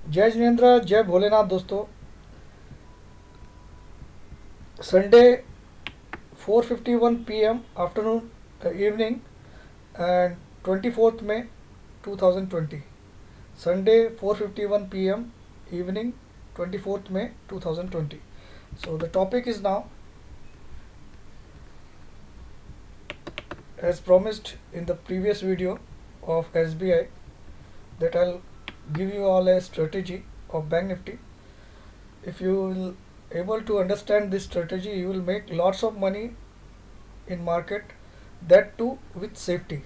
जय जिनेन्द्र, जय भोलेनाथ दोस्तों। Sunday 4:51 p.m. Afternoon evening and 24th May 2020। Sunday 4:51 p.m. evening 24th May 2020। So the topic is now, as promised in the previous video of SBI, that I'll give you all a strategy of Bank Nifty. If you will able to understand this strategy, you will make lots of money in market, that too with safety.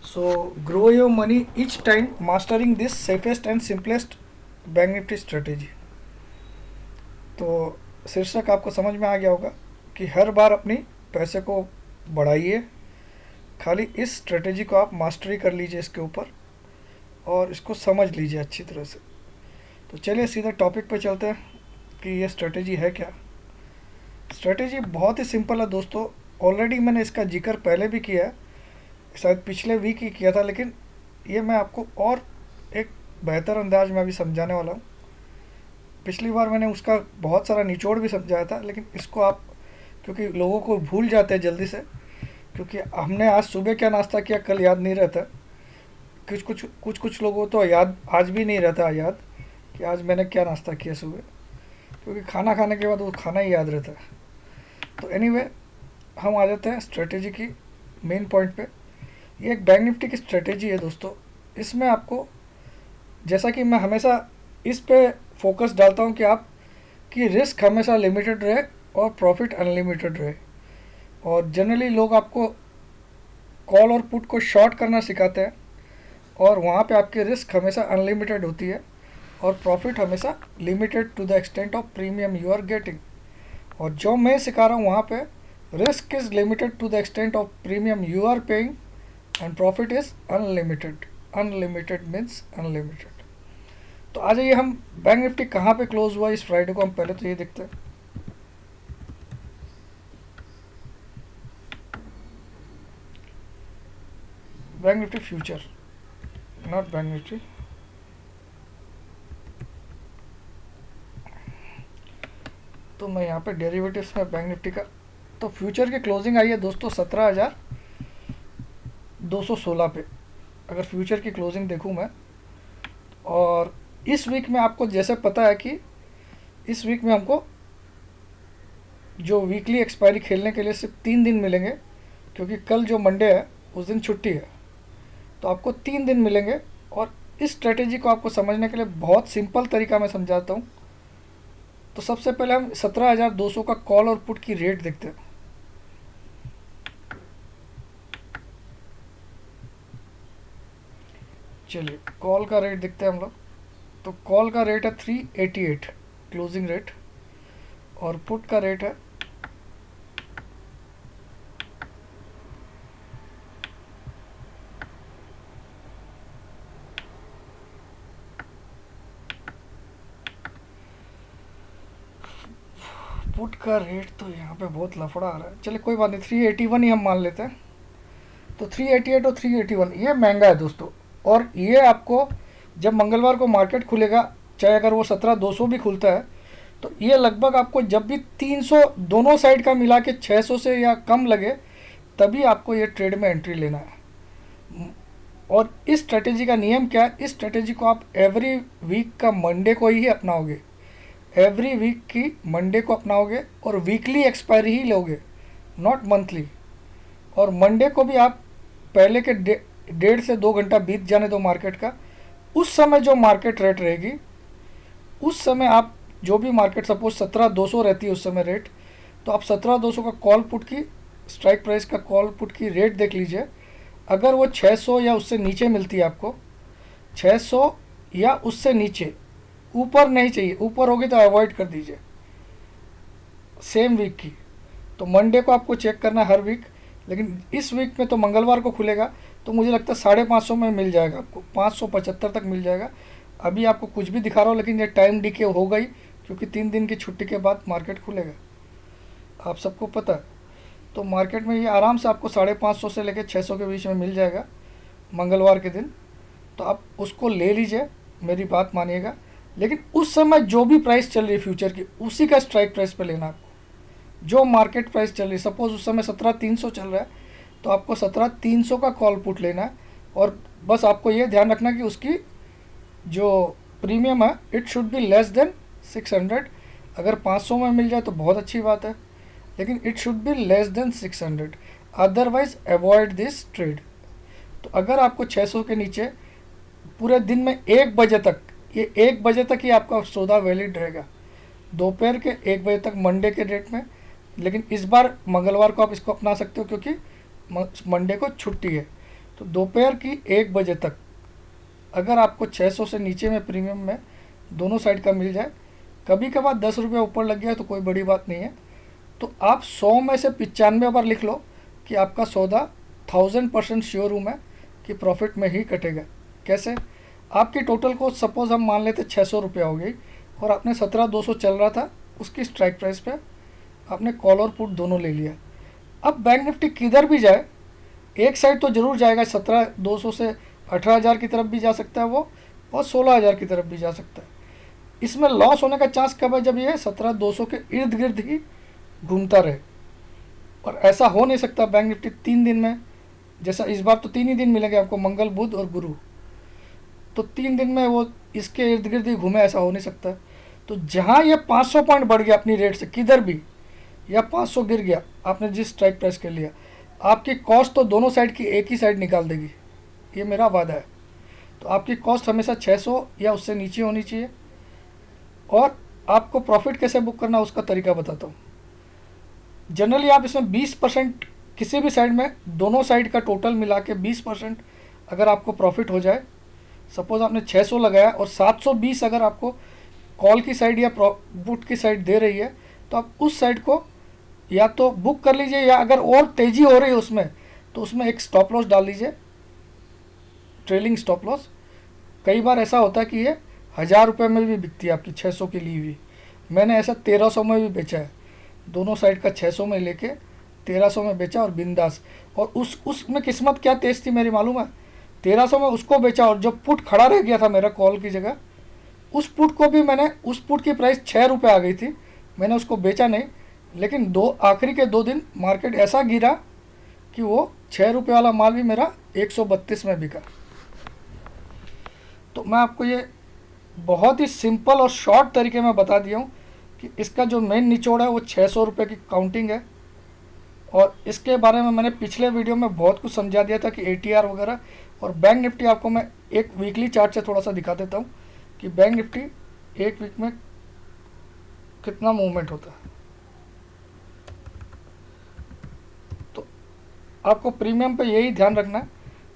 So grow your money each time mastering this safest and simplest Bank Nifty strategy. तो शीर्षक आपको समझ में आ गया होगा कि हर बार अपनी पैसे को बढ़ाइए, खाली इस स्ट्रेटेजी को आप मास्टरी कर लीजिए इसके ऊपर और इसको समझ लीजिए अच्छी तरह से। तो चलिए सीधा टॉपिक पे चलते हैं कि ये स्ट्रेटेजी है क्या। स्ट्रेटेजी बहुत ही सिंपल है दोस्तों। ऑलरेडी मैंने इसका जिक्र पहले भी किया है, शायद पिछले वीक ही किया था, लेकिन ये मैं आपको और एक बेहतर अंदाज में अभी समझाने वाला हूँ। पिछली बार मैंने उसका बहुत सारा निचोड़ भी समझाया था, लेकिन इसको आप, क्योंकि लोगों को भूल जाते हैं जल्दी से, क्योंकि हमने आज सुबह क्या नाश्ता किया कल याद नहीं रहता। कुछ लोगों तो याद आज भी नहीं रहता याद कि आज मैंने क्या नाश्ता किया सुबह, क्योंकि खाना खाने के बाद वो खाना ही याद रहता है। तो एनीवे, हम आ जाते हैं स्ट्रेटेजी की मेन पॉइंट पे। ये एक बैंक निफ्टी की स्ट्रेटेजी है दोस्तों। इसमें आपको, जैसा कि मैं हमेशा इस पे फोकस डालता हूँ कि आप की रिस्क हमेशा लिमिटेड रहे और प्रॉफिट अनलिमिटेड रहे। और जनरली लोग आपको कॉल और पुट को शॉर्ट करना सिखाते हैं, और वहाँ पे आपकी रिस्क हमेशा अनलिमिटेड होती है और प्रॉफिट हमेशा limited to the extent of premium you are getting. और जो मैं सिखा रहा हूँ वहाँ पे risk is limited to the extent of premium you are paying and profit is unlimited. Unlimited means unlimited. तो आ जाइए, हम बैंक निफ्टी कहाँ पे क्लोज हुआ इस फ्राइडे को, हम पहले तो ये देखते हैं। Bank Nifty future, not bank Nifty. तो मैं यहाँ पे डेरिवेटिव्स में बैंक निफ्टी का, तो फ्यूचर की क्लोजिंग आई है दोस्तों 17,216 पे। अगर फ्यूचर की क्लोजिंग देखूँ मैं, और इस वीक में आपको जैसे पता है कि इस वीक में हमको जो वीकली एक्सपायरी खेलने के लिए सिर्फ 3 दिन मिलेंगे, क्योंकि कल जो मंडे है उस दिन छुट्टी है। तो आपको 3 दिन मिलेंगे, और इस स्ट्रेटेजी को आपको समझने के लिए बहुत सिंपल तरीका मैं समझाता हूँ। तो सबसे पहले हम 17,200 का कॉल और पुट की रेट देखते हैं। चलिए कॉल का रेट देखते हैं हम लोग। तो कॉल का रेट है 388 क्लोजिंग रेट, और पुट का रेट है 3 यहाँ पे बहुत लफड़ा आ रहा है। चलिए कोई बात नहीं, 381 ही हम मान लेते हैं। तो 388 और 381 ये महंगा है दोस्तों। और ये आपको जब मंगलवार को मार्केट खुलेगा, चाहे अगर वो 17,200 भी खुलता है, तो ये लगभग आपको जब भी 300 दोनों साइड का मिला के 600 से या कम लगे, तभी आपको ये ट्रेड में एंट्री लेना है। और इस स्ट्रेटेजी का नियम क्या है, इस स्ट्रेटेजी को आप एवरी वीक का मंडे को ही अपनाओगे। एवरी वीक की मंडे को अपनाओगे और वीकली एक्सपायरी ही लोगे, नॉट मंथली। और मंडे को भी आप पहले के 1.5 से 2 घंटा बीत जाने दो मार्केट का, उस समय जो मार्केट रेट रहेगी, उस समय आप जो भी मार्केट, सपोज 17,200 रहती है उस समय रेट, तो आप 17,200 का कॉल पुट की स्ट्राइक प्राइस का कॉल पुट की रेट देख लीजिए। अगर वो 600 या उससे नीचे मिलती है आपको, 600 या उससे नीचे, ऊपर नहीं चाहिए, ऊपर होगी तो अवॉइड कर दीजिए सेम वीक की। तो मंडे को आपको चेक करना है हर वीक, लेकिन इस वीक में तो मंगलवार को खुलेगा, तो मुझे लगता है 550 में मिल जाएगा आपको, 575 तक मिल जाएगा। अभी आपको कुछ भी दिखा रहा हूँ, लेकिन ये टाइम डीके होगा ही, क्योंकि 3 दिन की छुट्टी के बाद मार्केट खुलेगा, आप सबको पता है। तो मार्केट में ये आराम से आपको 550 से लेकर 600 के बीच में मिल जाएगा मंगलवार के दिन। तो आप उसको ले लीजिए मेरी बात मानिएगा, लेकिन उस समय जो भी प्राइस चल रही है फ्यूचर की, उसी का स्ट्राइक प्राइस पे लेना आपको। जो मार्केट प्राइस चल रही है, सपोज उस समय 17,300 चल रहा है, तो आपको 17,300 का कॉल पुट लेना है। और बस आपको ये ध्यान रखना कि उसकी जो प्रीमियम है it should be less than 600। अगर 500 में मिल जाए तो बहुत अच्छी बात है, लेकिन it should be less than 600, otherwise avoid this trade. तो अगर आपको 600 के नीचे पूरे दिन में 1 बजे तक, ये 1 बजे तक ही आपका सौदा वैलिड रहेगा, दोपहर के 1 बजे तक मंडे के डेट में। लेकिन इस बार मंगलवार को आप इसको अपना सकते हो क्योंकि मंडे को छुट्टी है। तो दोपहर की 1 बजे तक अगर आपको 600 से नीचे में प्रीमियम में दोनों साइड का मिल जाए, कभी कभार 10 रुपये ऊपर लग गया तो कोई बड़ी बात नहीं है, तो आप 100 में से 95 बार लिख लो कि आपका सौदा 1000% श्योर हूँ मैं कि प्रॉफिट में ही कटेगा। कैसे? आपकी टोटल को सपोज हम मान लेते 600 रुपया हो गई और आपने 17,200 चल रहा था, उसकी स्ट्राइक प्राइस पे आपने कॉल और पुट दोनों ले लिया। अब बैंक निफ्टी किधर भी जाए, एक साइड तो ज़रूर जाएगा, 17,200 से 18,000 की तरफ भी जा सकता है वो, और 16,000 की तरफ भी जा सकता है। इसमें लॉस होने का चांस कब है? जब ये 17,200 के इर्द गिर्द ही घूमता रहे। और ऐसा हो नहीं सकता बैंक निफ्टी 3 दिन में, जैसा इस बार तो 3 ही दिन मिलेंगे आपको, मंगल बुध और गुरु, तो 3 दिन में वो इसके इर्द गिर्द ही घूमे, ऐसा हो नहीं सकता। तो जहाँ ये 500 पॉइंट बढ़ गया अपनी रेट से किधर भी, या 500 गिर गया आपने जिस स्ट्राइक प्राइस के लिया, आपकी कॉस्ट तो दोनों साइड की एक ही साइड निकाल देगी, ये मेरा वादा है। तो आपकी कॉस्ट हमेशा 600 या उससे नीचे होनी चाहिए। और आपको प्रॉफिट कैसे बुक करना उसका तरीका बताता हूँ। जनरली आप इसमें 20% किसी भी साइड में, दोनों साइड का टोटल मिला के 20% अगर आपको प्रॉफिट हो जाए, सपोज आपने 600 लगाया और 720 अगर आपको कॉल की साइड या पुट की साइड दे रही है, तो आप उस साइड को या तो बुक कर लीजिए, या अगर और तेज़ी हो रही है उसमें तो उसमें एक स्टॉप लॉस डाल लीजिए, ट्रेलिंग स्टॉप लॉस। कई बार ऐसा होता है कि ये 1000 रुपये में भी बिकती है आपकी 600 की ली हुई। मैंने ऐसा 1300 में भी बेचा है, दोनों साइड का 600 में लेके 1300 में बेचा और बिंदास। और उसमें किस्मत क्या तेज थी मेरी मालूम है, 1300 में उसको बेचा और जब पुट खड़ा रह गया था मेरा कॉल की जगह, उस पुट को भी मैंने, उस पुट की प्राइस 6 रुपये आ गई थी, मैंने उसको बेचा नहीं। लेकिन आखिरी के 2 दिन मार्केट ऐसा गिरा कि वो 6 रुपये वाला माल भी मेरा 132 में बिका। तो मैं आपको ये बहुत ही सिंपल और शॉर्ट तरीके में बता दिया हूँ कि इसका जो मेन निचोड़ है वो 600 रुपये की काउंटिंग है। और इसके बारे में मैंने पिछले वीडियो में बहुत कुछ समझा दिया था कि ATR वगैरह। और बैंक निफ्टी आपको मैं एक वीकली चार्ट से थोड़ा सा दिखा देता हूँ कि बैंक निफ्टी एक वीक में कितना मूवमेंट होता है। तो आपको प्रीमियम पे यही ध्यान रखना है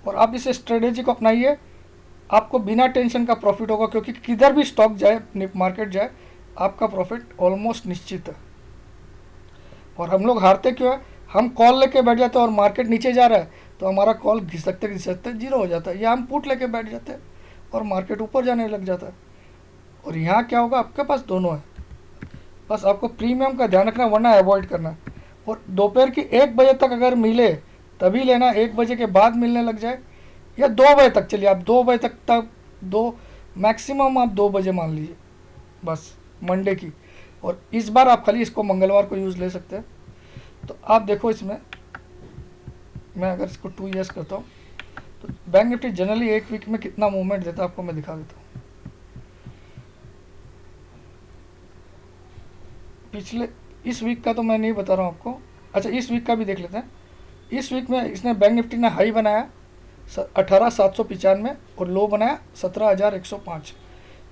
और आप इस स्ट्रेटेजी को अपनाइए, आपको बिना टेंशन का प्रॉफिट होगा, क्योंकि किधर भी स्टॉक जाए, मार्केट जाए, आपका प्रॉफिट ऑलमोस्ट निश्चित है। और हम लोग हारते क्यों है? हम कॉल लेके बैठ जाते हैं और मार्केट नीचे जा रहा है तो हमारा कॉल घिसकते घिसकते जीरो हो जाता है, या हम पुट लेके बैठ जाते हैं और मार्केट ऊपर जाने लग जाता है। और यहाँ क्या होगा, आपके पास दोनों है, बस आपको प्रीमियम का ध्यान रखना, वरना अवॉइड करना। और दोपहर की 1 बजे तक अगर मिले तभी लेना, 1 बजे के बाद मिलने लग जाए, या 2 बजे तक चलिए, आप 2 बजे तक दो मैक्सिमम आप 2 बजे मान लीजिए बस मंडे की। और इस बार आप खाली इसको मंगलवार को यूज़ ले सकते हैं। तो आप देखो, इसमें मैं अगर इसको 2 ईयर्स करता हूँ तो बैंक निफ्टी जनरली एक वीक में कितना मूवमेंट देता है आपको मैं दिखा देता हूँ। पिछले इस वीक का तो मैं नहीं बता रहा हूँ आपको, अच्छा इस वीक का भी देख लेते हैं। इस वीक में इसने बैंक निफ्टी ने हाई बनाया 18,795 और लो बनाया 17,105,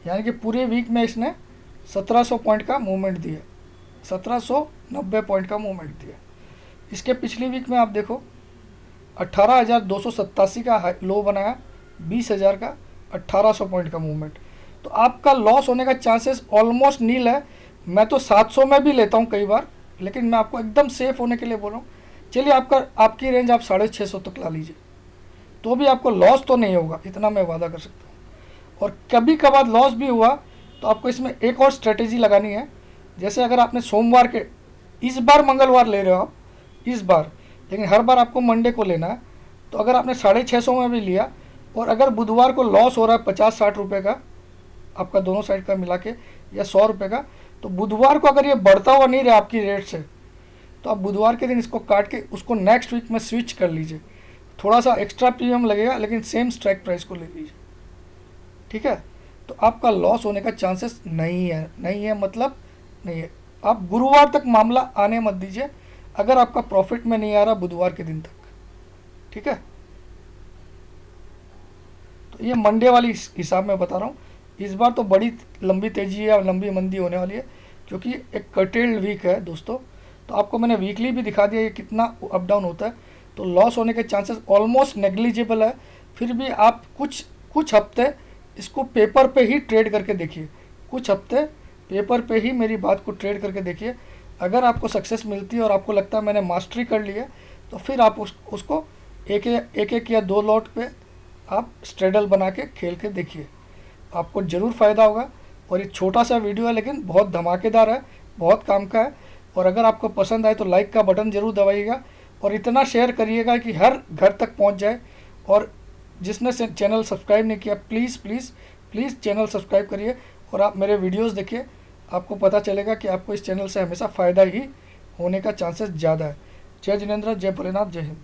यानी कि पूरे वीक में इसने 1700 पॉइंट का मूवमेंट दिया, 1790 पॉइंट का मूवमेंट दिया। इसके पिछली वीक में आप देखो 18,287 का लो बनाया, 20,000 का 1800 पॉइंट का मूवमेंट। तो आपका लॉस होने का चांसेस ऑलमोस्ट नील है। मैं तो 700 में भी लेता हूँ कई बार, लेकिन मैं आपको एकदम सेफ होने के लिए बोल रहा हूँ। चलिए आपकी रेंज आप 650 तक ला लीजिए, तो भी आपको लॉस तो नहीं होगा, इतना मैं वादा कर सकता हूँ। और कभी कभार लॉस भी हुआ तो आपको इसमें एक और स्ट्रेटेजी लगानी है। जैसे अगर आपने सोमवार के, इस बार मंगलवार ले रहे हो आप इस बार, लेकिन हर बार आपको मंडे को लेना है, तो अगर आपने 650 में भी लिया और अगर बुधवार को लॉस हो रहा है 50-60 रुपये का, आपका दोनों साइड का मिला के, या 100 रुपये का। तो बुधवार को अगर ये बढ़ता हुआ नहीं रहा आपकी रेट से, तो आप बुधवार के दिन इसको काट के उसको नेक्स्ट वीक में स्विच कर लीजिए। थोड़ा सा एक्स्ट्रा प्रीमियम लगेगा लेकिन सेम स्ट्राइक प्राइस को ले लीजिए, ठीक है। तो आपका लॉस होने का चांसेस नहीं है, नहीं है मतलब नहीं है। आप गुरुवार तक मामला आने मत दीजिए अगर आपका प्रॉफिट में नहीं आ रहा बुधवार के दिन तक, ठीक है। तो ये मंडे वाली हिसाब में बता रहा हूँ। इस बार तो बड़ी लंबी तेजी या लंबी मंदी होने वाली है, क्योंकि एक कर्टेल्ड वीक है दोस्तों। तो आपको मैंने वीकली भी दिखा दिया ये कितना अप डाउन होता है। तो लॉस होने के चांसेस ऑलमोस्ट नेग्लिजिबल है। फिर भी आप कुछ हफ्ते इसको पेपर पे ही ट्रेड करके देखिए, कुछ हफ्ते पेपर पे ही मेरी बात को ट्रेड करके देखिए। अगर आपको सक्सेस मिलती है और आपको लगता है मैंने मास्टरी कर ली है, तो फिर आप उसको एक या 2 लॉट पे आप स्ट्रेडल बना के खेल के देखिए, आपको ज़रूर फ़ायदा होगा। और ये छोटा सा वीडियो है लेकिन बहुत धमाकेदार है, बहुत काम का है। और अगर आपको पसंद आए तो लाइक का बटन ज़रूर दबाइएगा और इतना शेयर करिएगा कि हर घर तक पहुंच जाए। और जिसने चैनल सब्सक्राइब नहीं किया, please please please channel subscribe करिए और आप मेरे वीडियोज़ देखिए। आपको पता चलेगा कि आपको इस चैनल से हमेशा फ़ायदा ही होने का चांसेस ज़्यादा है। जय जिनेंद्र, जय भोलेनाथ, जय हिंद।